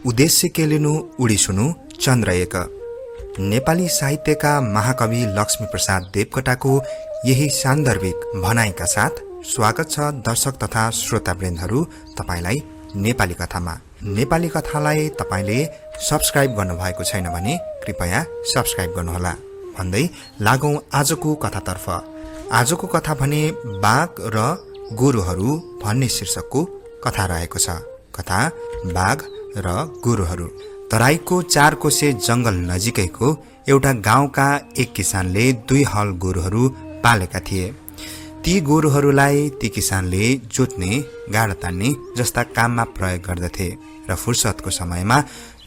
उद्देश्य केलिनु उडी सुनु चन्द्र एक। नेपाली साहित्यका महाकवि लक्ष्मीप्रसाद देवकोटाको यही सान्दर्भिक भनाइका साथ स्वागत छ दर्शक तथा श्रोतावृन्दहरू तपाईलाई नेपाली कथामा। नेपाली कथालाई तपाईले सब्स्क्राइब गर्नुभएको छैन भने कृपया सब्स्क्राइब गर्नुहोला भन्दै लागौं आजको कथातर्फ। आजको कथा भने बाघ र गोरुहरू भन्ने शीर्षकको कथा रहेको छ। कथा बाघ र गोरुहरू। तराईको 4 कोसे जंगल नजिकैको एउटा गाउँका एक किसानले 2 हल गोरुहरू पालेका थिए। ती गोरुहरूलाई ती किसानले जोत्ने, गाडा तान्ने जस्ता काममा प्रयोग गर्दथे र फुर्सदको समयमा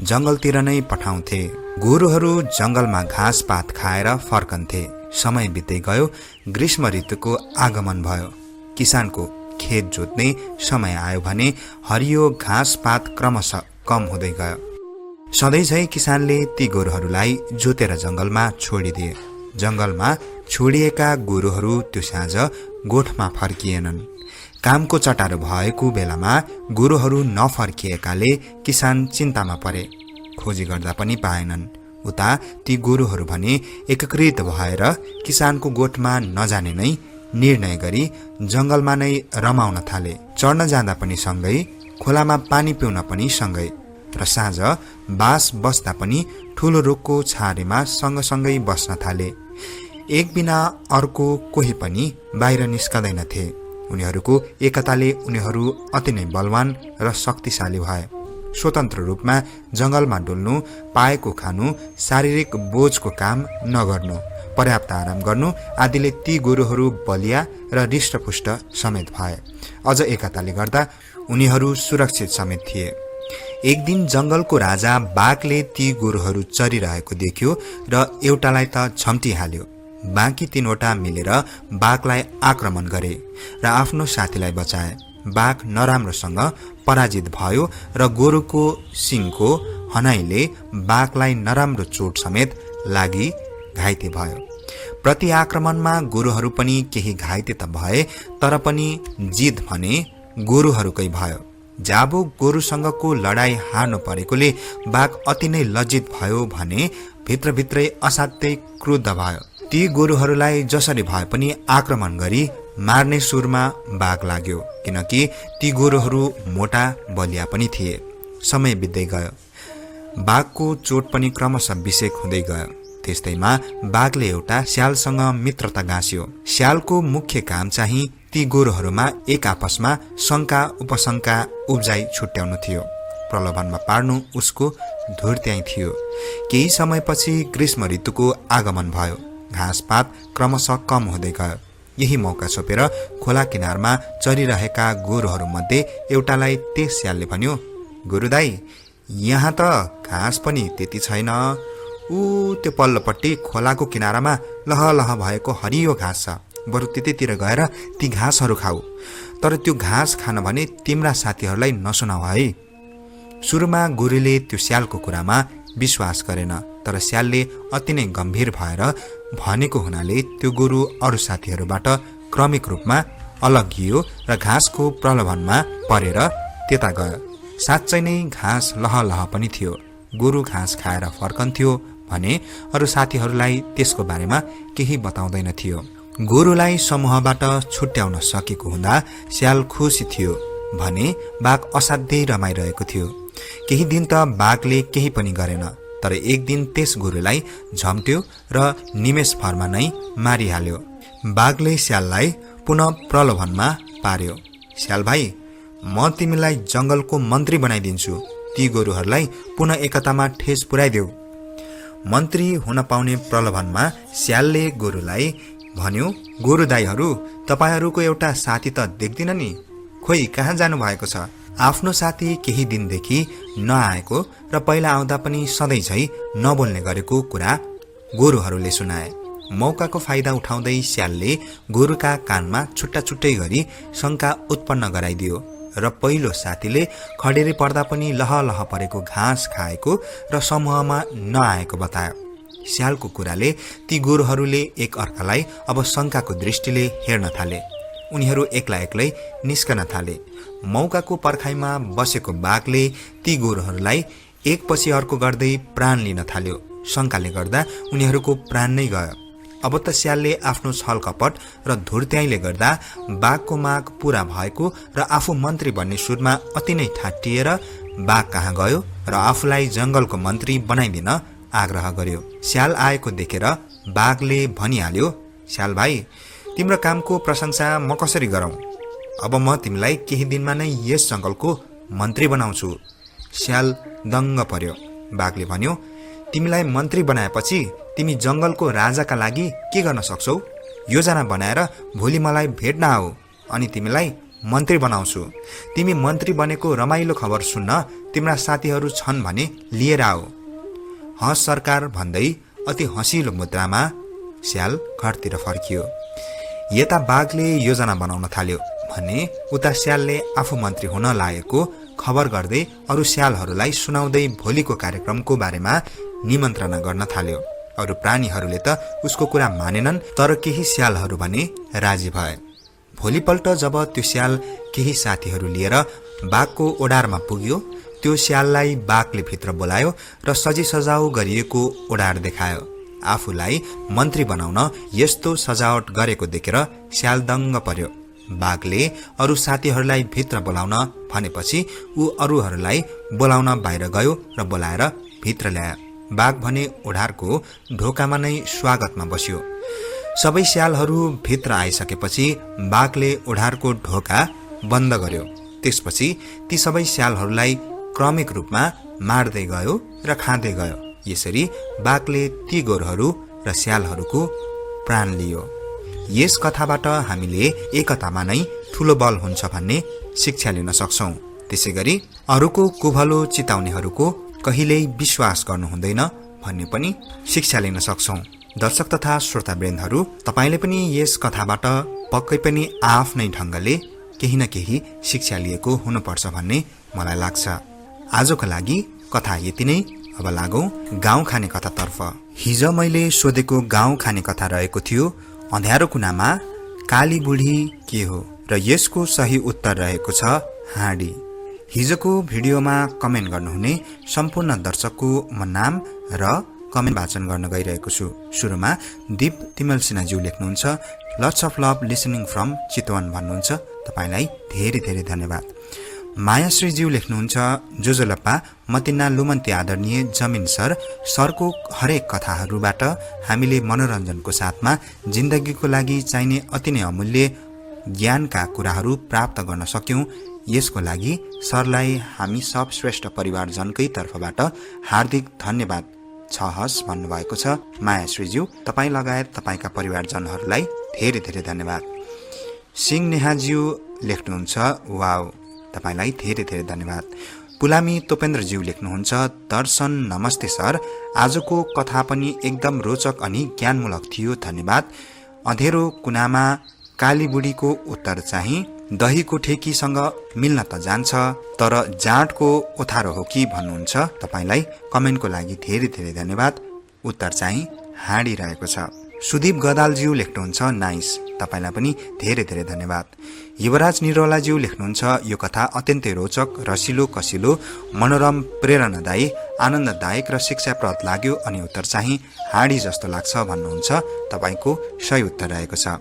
जंगलतिर नै पठाउँथे। गोरुहरू जंगलमा घाँस पात खाएर फर्कन्थे। समय बित्दै गयो, ग्रीष्म ऋतुको आगमन भयो। किसानको खेत जोत्ने समय आयो भने हरियो घाँस पात क्रमशः कम हुँदै गयो। सधैँझै किसानले ती गोरुहरूलाई जोतेर जंगलमा छोडिदिए। जंगलमा छोडिएका गोरुहरू त्यो साँझ गोठमा फर्किएनन्। कामको चटारो भएको बेलामा गोरुहरू नफर्किएकाले किसान चिन्तामा परे। खोजी गर्दा पनि पाएनन्। उता ती गोरुहरू भने एकीकृत भएर किसानको गोठमा नजाने नै निर्णय गरी जंगलमा नै रमाउन थाले। चढ्न जाँदा पनि सँगै, खोलामा पानी पिउन पनि सँगै र साँझ बास बस्दा पनि ठूलो रुखको छारेमा सँगसँगै बस्न थाले। एक बिना अर्को कोही पनि बाहिर निस्कदैनथे। उनीहरूको एकताले उनीहरू अति नै बलवान र शक्तिशाली भए। स्वतन्त्र रूपमा जंगलमा डुल्नु, पाएको खानु, शारीरिक बोझको काम नगर्नु, पर्याप्त आराम गर्नु आदिले ती गोरुहरू बलिया र हृष्टपुष्ट समेत भए। अझ एकताले गर्दा उनीहरू सुरक्षित समेत थिए। एक दिन जंगलको राजा बाघले ती गोरुहरू चरिरहेको देख्यो र एउटालाई त झम्टिहाल्यो। बाँकी 3वटा मिलेर बाघलाई आक्रमण गरे र आफ्नो साथीलाई बचाए। बाघ नराम्रोसँग पराजित भयो र गोरुको सिङको हनाइले बाघलाई नराम्रो चोट समेत लागि घाइते भयो। प्रति आक्रमणमा गोरुहरू पनि केही घाइते त भए, तर पनि जित भने गोरुहरूकै भयो। जाबो गोरुसँगको लडाई हार्नु परेकोले बाघ अति नै लज्जित भयो भने भित्रभित्रै असाध्यै क्रुद्ध भयो। ती गोरुहरूलाई जसरी भए पनि आक्रमण गरी मार्ने सुरमा बाघ लाग्यो, किनकि ती गोरुहरू मोटा बलिया पनि थिए। समय बित्दै गयो। बाघको चोट पनि क्रमशः बिसेक हुँदै गयो। त्यस्तैमा बाघले एउटा स्यालसँग मित्रता गाँस्यो। स्यालको मुख्य काम चाहिँ ती गोरुहरूमा एक आपसमा शंका उपशंका उब्जाइ छुट्याउनु थियो। प्रलोभनमा पार्नु उसको धुर्त्याइ थियो। केही समयपछि ग्रीष्म ऋतुको आगमन भयो। घाँसपात क्रमशः कम हुँदै गयो। यही मौका छोपेर खोला किनारमा चरिरहेका गोरुहरूमध्ये एउटालाई त्यस स्यालले भन्यो, गोरु दाई, यहाँ त घाँस पनि त्यति छैन। त्यो पल्लोपट्टि खोलाको किनारामा लहलह भएको हरियो घाँस छ। बरु त्यतैतिर गएर ती घाँसहरू खाऊ। तर त्यो घाँस खान भने तिम्रा साथीहरूलाई नसुनाऊ है। सुरुमा गोरुले त्यो स्यालको कुरामा विश्वास गरेन, तर स्यालले अति नै गम्भीर भएर भनेको हुनाले त्यो गोरु अरू साथीहरूबाट क्रमिक रूपमा अलगियो र घाँसको प्रलोभनमा परेर त्यता गयो। साँच्चै नै घाँस लहलह पनि थियो। गोरु घाँस खाएर फर्कन्थ्यो भने अरू साथीहरूलाई त्यसको बारेमा केही बताउँदैन थियो। गोरुलाई समूहबाट छुट्याउन सकेको हुँदा स्याल खुसी थियो भने बाघ असाध्यै रमाइरहेको थियो। केही दिन त बाघले केही पनि गरेन, तर एक दिन त्यस गोरुलाई झम्ट्यो र निमेष भरमा नै मारिहाल्यो। बाघले स्याललाई पुनः प्रलोभनमा पार्यो। स्याल भाइ, म तिमीलाई जंगलको मन्त्री बनाइदिन्छु। ती गोरुहरूलाई पुनः एकतामा ठेस पुर्याइदेऊ। मन्त्री हुन पाउने प्रलोभनमा स्यालले गोरुलाई भन्यो, गोरु दाईहरू, तपाईहरूको एउटा साथी त देख्दिन नि, खोइ कहाँ जानु भएको छ। आफ्नो साथी केही दिनदेखि नआएको र पहिला आउँदा पनि सधैँझै नबोल्ने गरेको कुरा गोरुहरूले सुनाए। मौकाको फाइदा उठाउँदै स्यालले गोरुका कानमा छुट्टा छुट्टै गरी शंका उत्पन्न गराइदियो र पहिलो साथीले खडेरी पर्दा पनि लहलह परेको घाँस खाएको र समूहमा नआएको बतायो। स्यालको कुराले ती गोरुहरूले एक अर्कालाई अब शंकाको दृष्टिले हेर्न थाले। उनीहरू एक्लै एक्लै निस्कन थाले। मौकाको पर्खाइमा बसेको बाघले ती गोरुहरूलाई एकपछि अर्को गर्दै प्राण लिन थाल्यो। शङ्काले गर्दा उनीहरूको प्राण नै गयो। अब त स्यालले आफ्नो छल कपट र धुर्त्याइले गर्दा बाघको माग पूरा भएको र आफू मन्त्री बन्ने सुरमा अति नै ठाटिएर बाघ कहाँ गयो र आफूलाई जंगलको मन्त्री बनाइदिन आग्रह गर्यो। स्याल आएको देखेर बाघले भनिहाल्यो, स्याल भाइ, तिम्रो कामको प्रशंसा म कसरी गरौं? अब म तिमीलाई केही दिनमा नै यस जंगलको मन्त्री बनाउँछु। स्याल दङ्ग पर्यो। बाघले भन्यो, तिमीलाई मन्त्री बनाएपछि तिमी जंगलको राजाका लागि के गर्न सक्छौ? योजना बनाएर भोलि मलाई भेट्न आऊ अनि तिमीलाई मन्त्री बनाउँछु। तिमी मन्त्री बनेको रमाइलो खबर सुन्न तिम्रा साथीहरू छन् भने लिएर आऊ। हस सरकार भन्दै अति हँसिलो मुद्रामा स्याल घरतिर फर्कियो। यता बाघले योजना बनाउन थाल्यो भने उता स्यालले आफू मन्त्री हुन लागेको खबर गर्दै अरू स्यालहरूलाई सुनाउँदै भोलिको कार्यक्रमको बारेमा निमन्त्रणा गर्न थाल्यो। अरू प्राणीहरूले त उसको कुरा मानेनन्, तर केही स्यालहरू भने राजी भए। भोलिपल्ट जब त्यो स्याल केही साथीहरू लिएर बाघको ओडारमा पुग्यो, त्यो स्याललाई बाघले भित्र बोलायो र सजी सजाउ गरिएको ओडार देखायो। आफूलाई मन्त्री बनाउन यस्तो सजावट गरेको देखेर स्याल दङ्ग पर्यो। बाघले अरू साथीहरूलाई भित्र बोलाउन भनेपछि ऊ अरूहरूलाई बोलाउन बाहिर गयो र बोलाएर भित्र ल्यायो। बाघ भने ओढारको ढोकामा नै स्वागतमा बस्यो। सबै स्यालहरू भित्र आइसकेपछि बाघले ओढारको ढोका बन्द गर्यो। त्यसपछि ती सबै स्यालहरूलाई क्रमिक रूपमा मार्दै गयो र खाँदै गयो। यसरी बाघले ती गोरुहरू र स्यालहरूको प्राण लियो। यस कथाबाट हामीले एकतामा नै ठूलो बल हुन्छ भन्ने शिक्षा लिन सक्छौं। त्यसैगरी अरूको कुभलो चिताउनेहरूको कहिल्यै विश्वास गर्नु हुँदैन भन्ने पनि शिक्षा लिन सक्छौं। दर्शक तथा श्रोतावृन्दहरू, तपाईले पनि यस कथाबाट पक्कै पनि आफ्नै ढंगले केही न केही शिक्षा लिएको हुनुपर्छ भन्ने मलाई लाग्छ। आजको लागि कथा यति नै। अब लागौं गाउँ खाने कथातर्फ। हिजो मैले सोधेको गाउँ खाने कथा रहेको थियो अँध्यारो कुनामा काली बुढी के हो, र यसको सही उत्तर रहेको छ हाँडी। हिजोको भिडियोमा कमेन्ट गर्नुहुने सम्पूर्ण दर्शकको म नाम र कमेन्ट वाचन गर्न गइरहेको छु। सुरुमा दीप तिमल सिन्हाज्यू लेख्नुहुन्छ, lots of love listening from Chitwan भन्नुहुन्छ। तपाईलाई धेरै धेरै धन्यवाद। मायाश्रीज्यू लेख्नुहुन्छ, जोजोलप्पा मतिना लुमन्ती आदरणीय जमिन सरको हरेक कथाहरूबाट हामीले मनोरञ्जनको साथमा जिन्दगीको लागि चाहिने अति नै अमूल्य ज्ञानका कुराहरू प्राप्त गर्न सक्यौं। यसको लागि सरलाई हामी सब श्रेष्ठ परिवारजनकै तर्फबाट हार्दिक धन्यवाद छ हस् भन्नुभएको छ। मायाश्रीज्यू, तपाईँ लगायत तपाईँका परिवारजनहरूलाई धेरै धेरै धन्यवाद। सिंह नेहाज्यू लेख्नुहुन्छ, वाव, तपाईलाई धेरै धेरै धन्यवाद। पुलामी तोपेन्द्रज्यू लेख्नुहुन्छ, दर्शन नमस्ते सर, आजको कथा पनि एकदम रोचक अनि ज्ञानमूलक थियो, धन्यवाद। अँधेरो कुनामा काली बुढीको उत्तर चाहिँ दहीको ठेकीसँग मिल्न त जान्छ, तर जाँडको ओथारो हो कि भन्नुहुन्छ। तपाईलाई कमेन्टको लागि धेरै धेरै धन्यवाद। उत्तर चाहिँ हाँडी रहेको छ। सुदीप गदालज्यू लेख्नुहुन्छ, नाइस, तपाईलाई पनि धेरै धेरै धन्यवाद। युवराज निरौलाज्यू लेख्नुहुन्छ, यो कथा अत्यन्तै रोचक, रसिलो, कसिलो, मनोरम, प्रेरणादायी, आनन्ददायक र शिक्षाप्रद लाग्यो अनि उत्तर चाहिँ हाँडी जस्तो लाग्छ भन्नुहुन्छ। तपाईको सही उत्तर रहेको छ।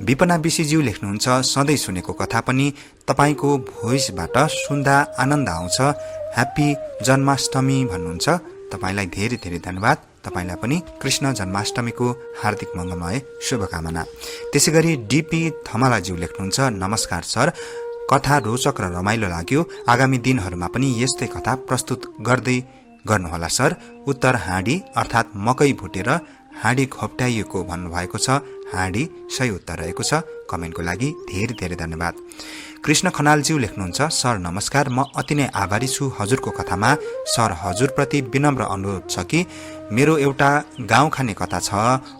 विपना बिसीज्यू लेख्नुहुन्छ, सधैँ सुनेको कथा पनि तपाईको भोइसबाट सुन्दा आनन्द आउँछ, ह्याप्पी जन्माष्टमी भन्नुहुन्छ। तपाईलाई धेरै धेरै धन्यवाद। तपाईलाई पनि कृष्ण जन्माष्टमीको हार्दिक मङ्गलमय शुभकामना। त्यसैगरी डीपी थमालाज्यू लेख्नुहुन्छ, नमस्कार सर, कथा रोचक र रमाइलो लाग्यो, आगामी दिनहरूमा पनि यस्तै कथा प्रस्तुत गर्दै गर्नुहोला सर। उत्तर हाँडी अर्थात् मकै भुटेर हाँडी घोप्ट्याइएको भन्नुभएको छ। हाँडी सही उत्तर रहेको छ। कमेन्टको लागि धेरै धेरै धन्यवाद। कृष्ण खनालज्यू लेख्नुहुन्छ, सर नमस्कार, म अति नै आभारी छु हजुरको कथामा। सर, हजुरप्रति विनम्र अनुरोध छ कि मेरो एउटा गाउँ खाने कथा छ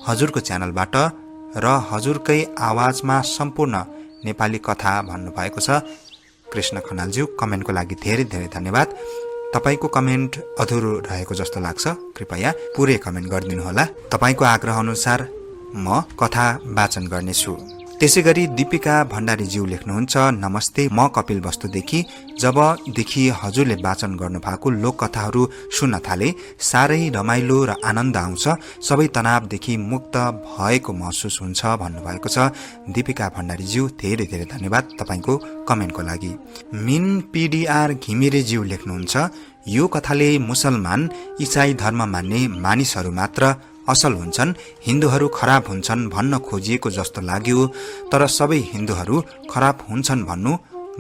हजुरको च्यानलबाट र हजुरकै आवाजमा सम्पूर्ण नेपाली कथा भन्नुभएको छ। कृष्ण खनालज्यू, कमेन्टको लागि धेरै धेरै धन्यवाद। तपाईको कमेन्ट अधुरो रहेको जस्तो लाग्छ, कृपया पुरै कमेन्ट गरिदिनुहोला। तपाईको आग्रह अनुसार म कथा वाचन गर्नेछु। त्यसै गरी दीपिका भण्डारीज्यू लेख्नुहुन्छ, नमस्ते, म कपिल वस्तुदेखि जबदेखि हजुरले वाचन गर्नुभएको लोककथाहरू सुन्न थाले साह्रै रमाइलो र आनन्द आउँछ, सबै तनावदेखि मुक्त भएको महसुस हुन्छ भन्नुभएको छ। दीपिका भण्डारीज्यू धेरै धेरै धन्यवाद तपाईको कमेन्टको लागि। मिन पीडीआर घिमिरेज्यू लेख्नुहुन्छ, यो कथाले मुसलमान इसाई धर्म मान्ने मानिसहरू मात्र असल हुन्छन्, हिन्दूहरू खराब हुन्छन् भन्न खोजिएको जस्तो लाग्यो, तर सबै हिन्दूहरू खराब हुन्छन् भन्नु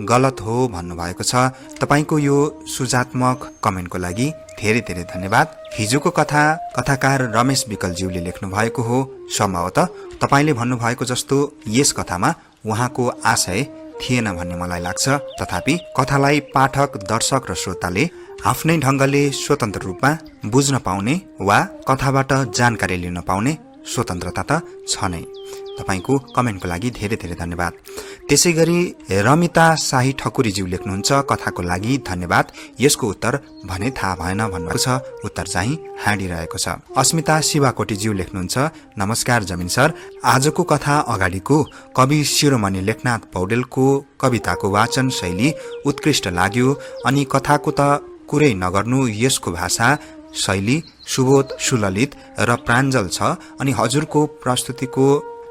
गलत हो भन्नुभएको छ। तपाईको यो सुझात्मक कमेन्टको लागि धेरै धेरै धन्यवाद। हिजोको कथाकार रमेश विकलज्यूले लेख्नु भएको हो। सम्भवतः तपाईले भन्नुभएको जस्तो यस कथामा उहाँको आशय थिएन भन्ने मलाई लाग्छ। तथापि कथालाई पाठक, दर्शक र श्रोताले आफ्नै ढंगले स्वतन्त्र रूपमा बुझ्न पाउने वा कथाबाट जानकारी लिन पाउने स्वतन्त्रता त छ नै। तपाईको कमेन्टको लागि धेरै धेरै धन्यवाद। त्यसै गरी रमिता शाही ठकुरीज्यू लेख्नुहुन्छ, कथाको लागि धन्यवाद, यसको उत्तर भने थाहा भएन भन्नुभएको छ। उत्तर चाहिँ हाँडिरहेको छ। अस्मिता शिवाकोटीज्यू लेख्नुहुन्छ, नमस्कार जमिन सर, आजको कथा अगाडिको कवि शिरोमणि लेखनाथ पौडेलको कविताको वाचन शैली उत्कृष्ट लाग्यो, अनि कथाको त कुरै नगर्नु, यसको भाषा शैली सुबोध, सुललित र प्राञ्जल छ, अनि हजुरको प्रस्तुतिको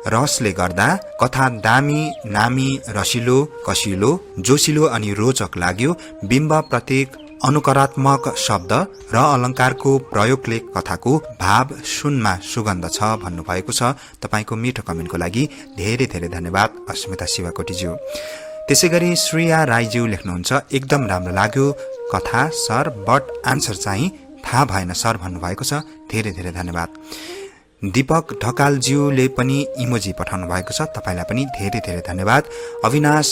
रसले गर्दा कथा दामी, नामी, रसिलो, कसिलो, जोसिलो अनि रोचक लाग्यो। बिम्ब, प्रतीक, अनुकरात्मक शब्द र अलङ्कारको प्रयोगले कथाको भाव सुनमा सुगन्ध छ भन्नुभएको छ। तपाईको मिठो कमेन्टको लागि धेरै धेरै धन्यवाद अस्मिता शिवाकोटीज्यू। त्यसै गरी श्रेया राईज्यू लेख्नुहुन्छ, एकदम राम्रो लाग्यो कथा सर, बट आन्सर चाहिँ थाहा भएन सर भन्नुभएको छ। धेरै धेरै धन्यवाद। दीपक ढकालज्यूले पनि इमोजी पठाउनु भएको छ, तपाईलाई पनि धेरै धेरै धन्यवाद। अविनाश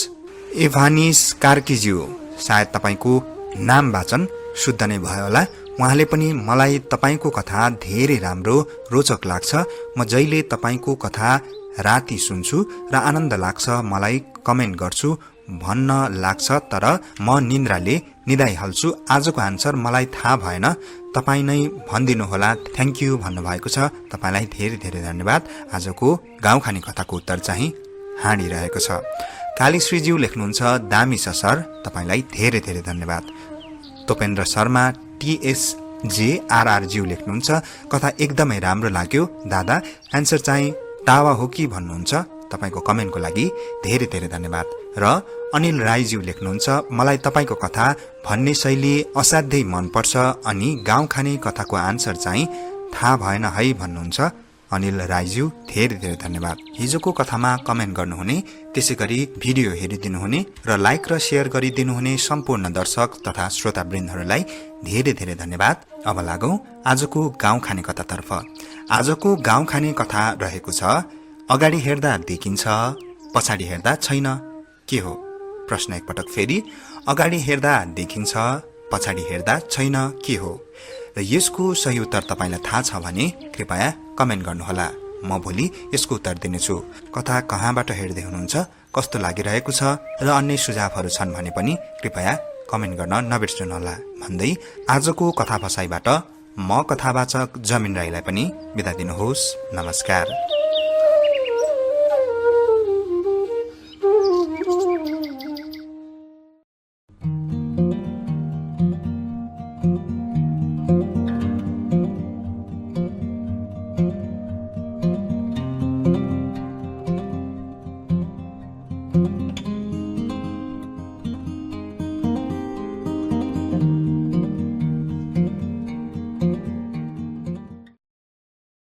एभानिस कार्कीज्यू, सायद तपाईको नाम वाचन शुद्ध नै भयो होला, उहाँले पनि मलाई तपाईको कथा धेरै राम्रो रोचक लाग्छ, म जहिले तपाईको कथा राति सुन्छु र आनन्द लाग्छ, मलाई कमेन्ट गर्छु भन्न लाग्छ, तर म निन्द्राले निदाइहाल्छु, आजको आन्सर मलाई थाहा भएन, तपाईँ नै भनिदिनु होला, थ्याङ्क यू भन्नुभएको छ। तपाईलाई धेरै धेरै धन्यवाद। आजको गाउँखाने कथाको उत्तर चाहिँ हाँडिरहेको छ। कालीश्रीज्यू लेख्नुहुन्छ, दामी छ सर, तपाईलाई धेरै धेरै धन्यवाद। तोपेन्द्र शर्मा TSJRRज्यू लेख्नुहुन्छ, कथा एकदमै राम्रो लाग्यो दादा, एन्सर चाहिँ टावा हो कि भन्नुहुन्छ, तपाईको कमेन्टको लागि धेरै धेरै धन्यवाद। र अनिल राईज्यू लेख्नुहुन्छ, मलाई तपाईको कथा भन्ने शैली असाध्यै मनपर्छ, अनि गाउँ खाने कथाको आन्सर चाहिँ थाहा भएन है भन्नुहुन्छ। अनिल राईज्यू धेरै धेरै धन्यवाद। हिजोको कथामा कमेन्ट गर्नुहुने, त्यसै गरी भिडियो हेरिदिनुहुने र लाइक र सेयर गरिदिनुहुने सम्पूर्ण दर्शक तथा श्रोतावृन्दहरूलाई धेरै धेरै धन्यवाद। अब लागौं आजको गाउँ खाने कथातर्फ। आजको गाउँ खाने कथा रहेको छ, अगाडि हेर्दा देखिन्छ, पछाडि हेर्दा छैन, के हो? प्रश्न एकपटक फेरि, अगाडि हेर्दा देखिन्छ, पछाडि हेर्दा छैन, के हो? र यसको सही उत्तर तपाईलाई थाहा छ भने कृपया कमेन्ट गर्नुहोला, म भोलि यसको उत्तर दिनेछु। कथा कहाँबाट हेर्दै हुनुहुन्छ, कस्तो लागिरहेको छ र अन्य सुझावहरू छन् भने पनि कृपया कमेन्ट गर्न नबिर्सनुहोला भन्दै आजको कथा बसाइबाट म कथावाचक जमिन राईलाई पनि बिदा दिनुहोस्। नमस्कार।